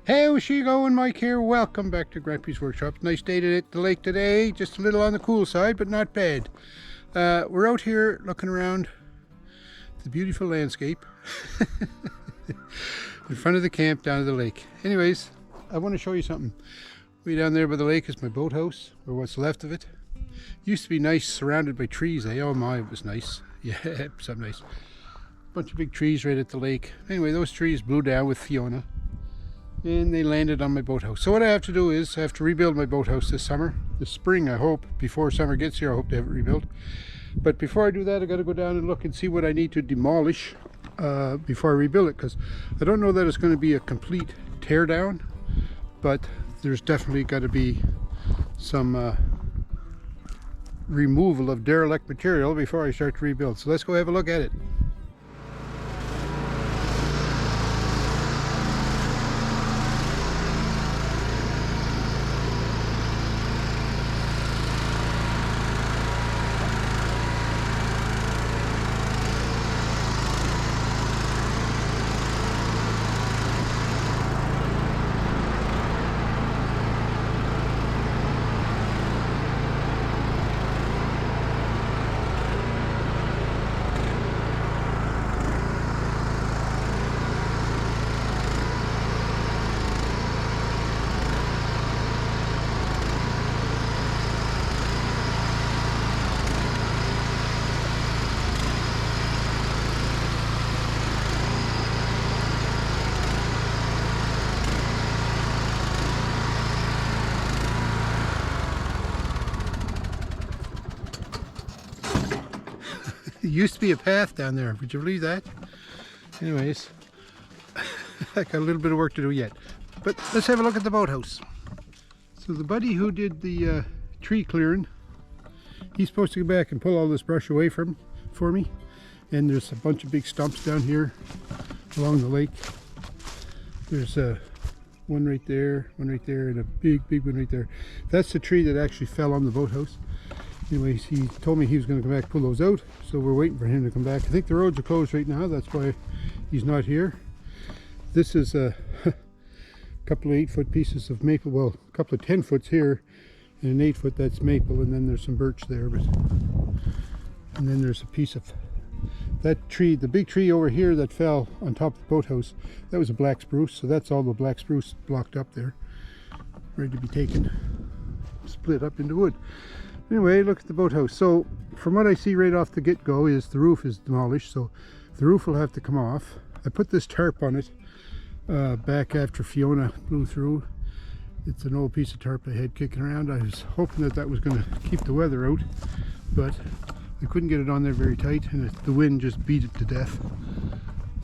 How's she going, Mike here? Welcome back to Grampie's Workshop. Nice day at the lake today, just a little on the cool side, but not bad. We're out here looking around the beautiful landscape in front of the camp down at the lake. Anyways, I want to show you something. Way down there by the lake is my boathouse, or what's left of it. Used to be nice, surrounded by trees, eh? Oh my, it was nice. Yeah, some nice. Bunch of big trees right at the lake. Anyway, those trees blew down with Fiona, and they landed on my boathouse. So what I have to do is I have to rebuild my boathouse this spring, I hope. Before summer gets here, I hope to have it rebuilt. But before I do that, I got to go down and look and see what I need to demolish before I rebuild it, because I don't know that it's going to be a complete tear down, but there's definitely got to be some removal of derelict material before I start to rebuild. So let's go have a look at it. There used to be a path down there. Would you believe that? Anyways, I got a little bit of work to do yet. But let's have a look at the boathouse. So the buddy who did the tree clearing, he's supposed to go back and pull all this brush away for me. And there's a bunch of big stumps down here along the lake. There's one right there, and a big one right there. That's the tree that actually fell on the boathouse. Anyways, he told me he was going to come back and pull those out, so we're waiting for him to come back. I think the roads are closed right now, that's why he's not here. This is a couple of 8-foot pieces of maple, well, a couple of 10-foots here, and an 8-foot that's maple, and then there's some birch there. And then there's a piece of that tree, the big tree over here that fell on top of the boathouse, that was a black spruce, so that's all the black spruce blocked up there, ready to be taken, split up into wood. Anyway, look at the boathouse. So from what I see right off the get-go is the roof is demolished, so the roof will have to come off. I put this tarp on it back after Fiona blew through. It's an old piece of tarp I had kicking around. I was hoping that was going to keep the weather out, but I couldn't get it on there very tight, and the wind just beat it to death.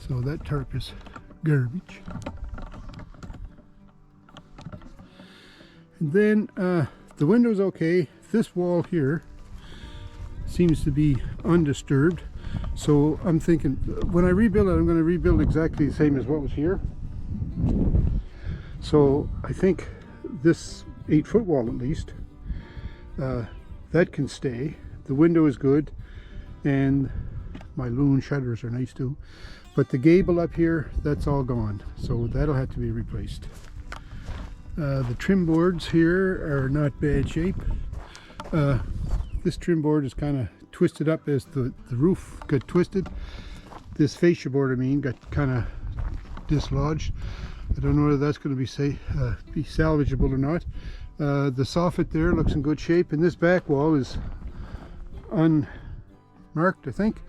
So that tarp is garbage. And then the window's okay. This wall here seems to be undisturbed, so I'm thinking when I rebuild it, I'm going to rebuild exactly the same as what was here. So I think this 8-foot wall, at least, that can stay. The window is good, and my loon shutters are nice too, but the gable up here, that's all gone, so that'll have to be replaced. The trim boards here are not bad shape. This trim board is kind of twisted up as the roof got twisted. This fascia board, I mean, got kind of dislodged. I don't know whether that's going to be salvageable or not. The soffit there looks in good shape, and this back wall is unmarked, I think.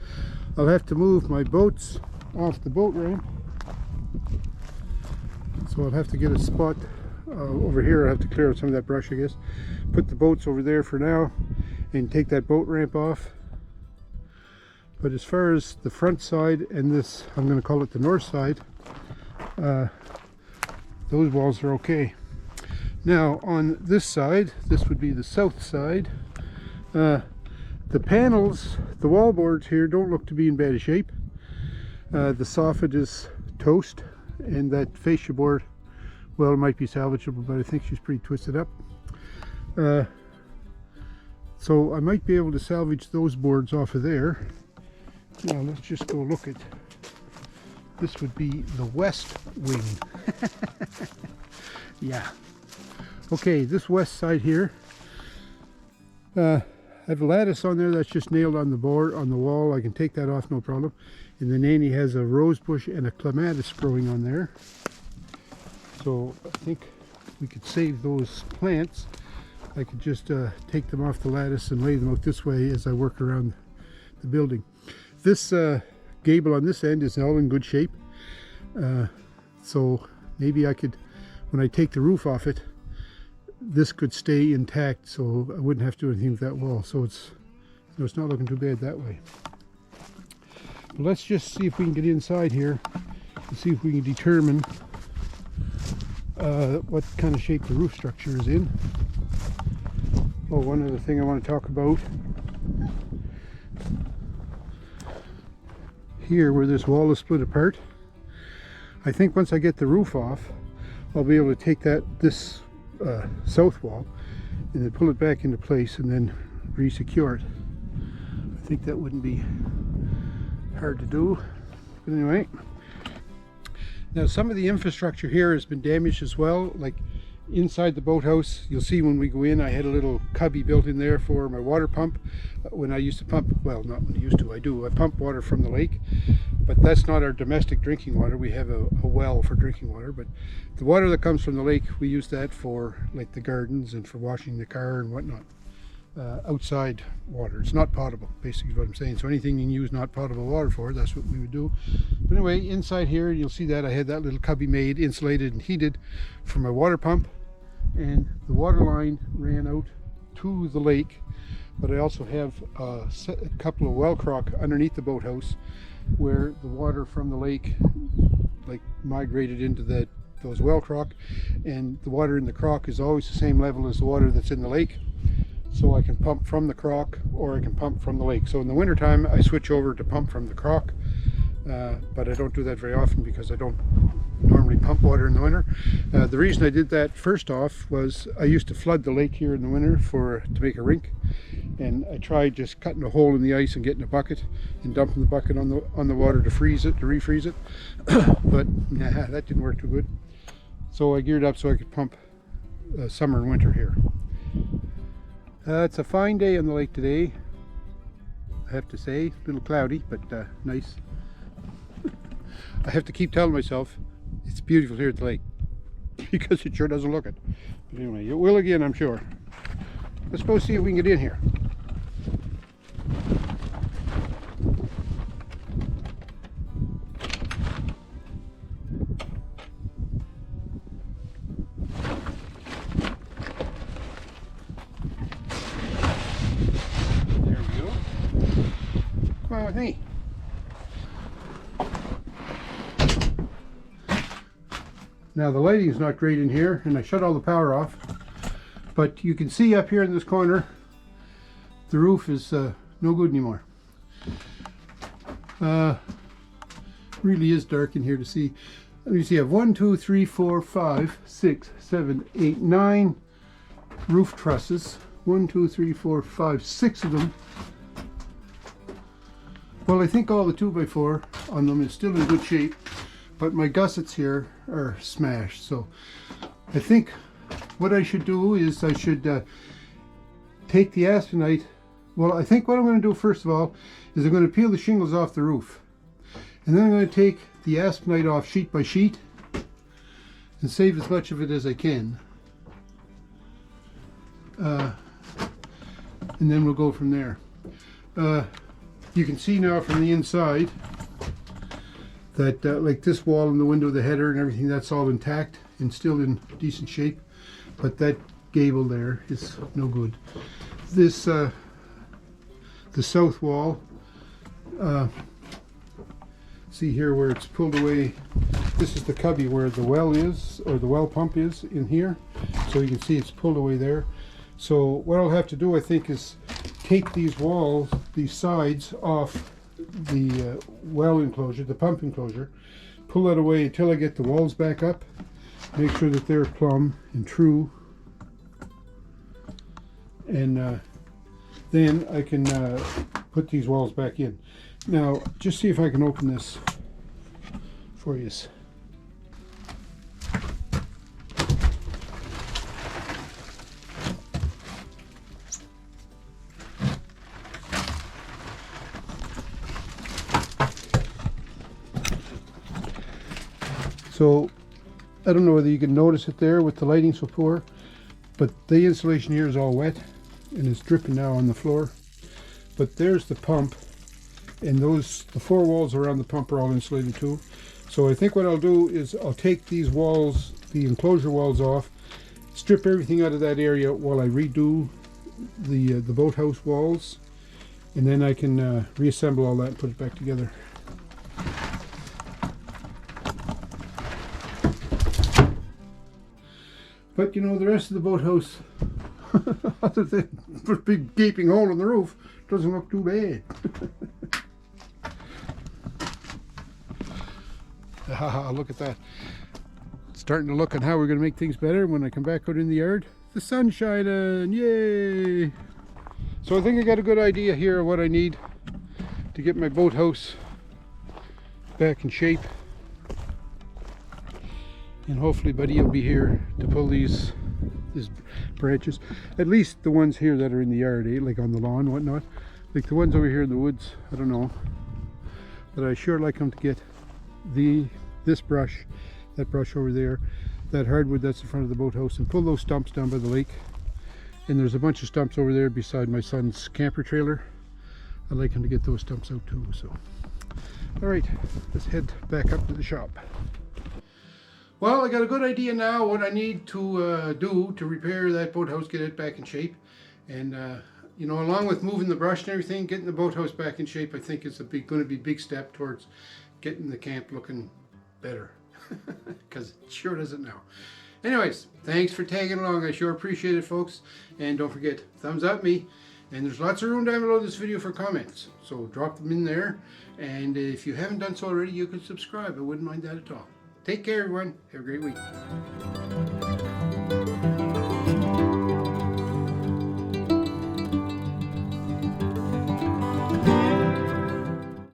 I'll have to move my boats off the boat ramp, so I'll have to get a spot over here. I'll have to clear out some of that brush, I guess. Put the boats over there for now and take that boat ramp off. But as far as the front side and this, I'm going to call it the north side, those walls are okay. Now on this side, this would be the south side, the panels, the wall boards here don't look to be in bad shape. The soffit is toast, and that fascia board, well, it might be salvageable, but I think she's pretty twisted up. So I might be able to salvage those boards off of there. Now let's just go look at This would be the west wing. Yeah. Okay, this west side here. I have a lattice on there that's just nailed on the board, on the wall. I can take that off, no problem. And then Nanny has a rose bush and a clematis growing on there. So I think we could save those plants. I could just take them off the lattice and lay them out this way as I work around the building. This gable on this end is all in good shape. So maybe I could, when I take the roof off it, this could stay intact, so I wouldn't have to do anything with that wall. So it's, you know, it's not looking too bad that way. But let's just see if we can get inside here and see if we can determine what kind of shape the roof structure is in. Oh, one other thing I want to talk about. Here where this wall is split apart, I think once I get the roof off, I'll be able to take this south wall and then pull it back into place and then re-secure it. I think that wouldn't be hard to do. But anyway, now some of the infrastructure here has been damaged as well. Like inside the boathouse, you'll see when we go in, I had a little cubby built in there for my water pump. When I used to pump, well, not when I used to, I pump water from the lake, but that's not our domestic drinking water. We have a well for drinking water, but the water that comes from the lake, we use that for like the gardens and for washing the car and whatnot. Outside water, it's not potable, basically is what I'm saying. So anything you can use not potable water for, that's what we would do. But anyway, inside here you'll see that I had that little cubby made, insulated and heated for my water pump, and the water line ran out to the lake. But I also have a couple of well crock underneath the boathouse where the water from the lake like migrated into those well crock, and the water in the crock is always the same level as the water that's in the lake. So I can pump from the crock or I can pump from the lake. So in the winter time I switch over to pump from the crock, but I don't do that very often because I don't normally pump water in the winter. The reason I did that first off was I used to flood the lake here in the winter to make a rink, and I tried just cutting a hole in the ice and getting a bucket and dumping the bucket on the water to freeze it, to refreeze it. But nah, that didn't work too good. So I geared up so I could pump summer and winter here. It's a fine day on the lake today, I have to say. A little cloudy, but nice. I have to keep telling myself it's beautiful here at the lake because it sure doesn't look it. But anyway, it will again, I'm sure. Let's go see if we can get in here. Come on with me. Now the lighting is not great in here, and I shut all the power off, but you can see up here in this corner the roof is no good anymore. Really is dark in here to see. Let me see, I have 1, 2, 3, 4, 5, 6, 7, 8, 9 roof trusses. 1, 2, 3, 4, 5, 6 of them. Well, I think all the 2x4 on them is still in good shape, but my gussets here are smashed. So I think what I should do is I should take the aspenite. Well, I think what I'm going to do first of all is I'm going to peel the shingles off the roof, and then I'm going to take the aspenite off sheet by sheet and save as much of it as I can, and then we'll go from there. You can see now from the inside that like this wall and the window, the header and everything, that's all intact and still in decent shape, but that gable there is no good. This the south wall, see here where it's pulled away, this is the cubby where the well is, or the well pump is in here, so you can see it's pulled away there. So what I'll have to do, I think, is take these walls, these sides off the well enclosure, the pump enclosure, pull that away until I get the walls back up, make sure that they're plumb and true, and then I can put these walls back in. Now just see if I can open this for you. So I don't know whether you can notice it there with the lighting so poor, but the insulation here is all wet and it's dripping now on the floor. But there's the pump, and the 4 walls around the pump are all insulated too. So I think what I'll do is I'll take these walls, the enclosure walls off, strip everything out of that area while I redo the boathouse walls, and then I can reassemble all that and put it back together. But you know, the rest of the boathouse, other than a big gaping hole in the roof, doesn't look too bad. Look at that. It's starting to look at how we're going to make things better when I come back out in the yard. The sun's shining, yay! So I think I got a good idea here of what I need to get my boathouse back in shape. And hopefully Buddy will be here to pull these branches. At least the ones here that are in the yard, like on the lawn and whatnot. Like the ones over here in the woods, I don't know. But I sure like them to get this brush, that brush over there, that hardwood that's in front of the boathouse, and pull those stumps down by the lake. And there's a bunch of stumps over there beside my son's camper trailer. I'd like him to get those stumps out too. So, all right, let's head back up to the shop. Well, I got a good idea now what I need to do to repair that boathouse, get it back in shape. And you know, along with moving the brush and everything, getting the boathouse back in shape, I think it's going to be a big step towards getting the camp looking better. Because it sure doesn't now. Anyways, thanks for tagging along. I sure appreciate it, folks. And don't forget, thumbs up me. And there's lots of room down below this video for comments. So drop them in there. And if you haven't done so already, you can subscribe. I wouldn't mind that at all. Take care, everyone. Have a great week.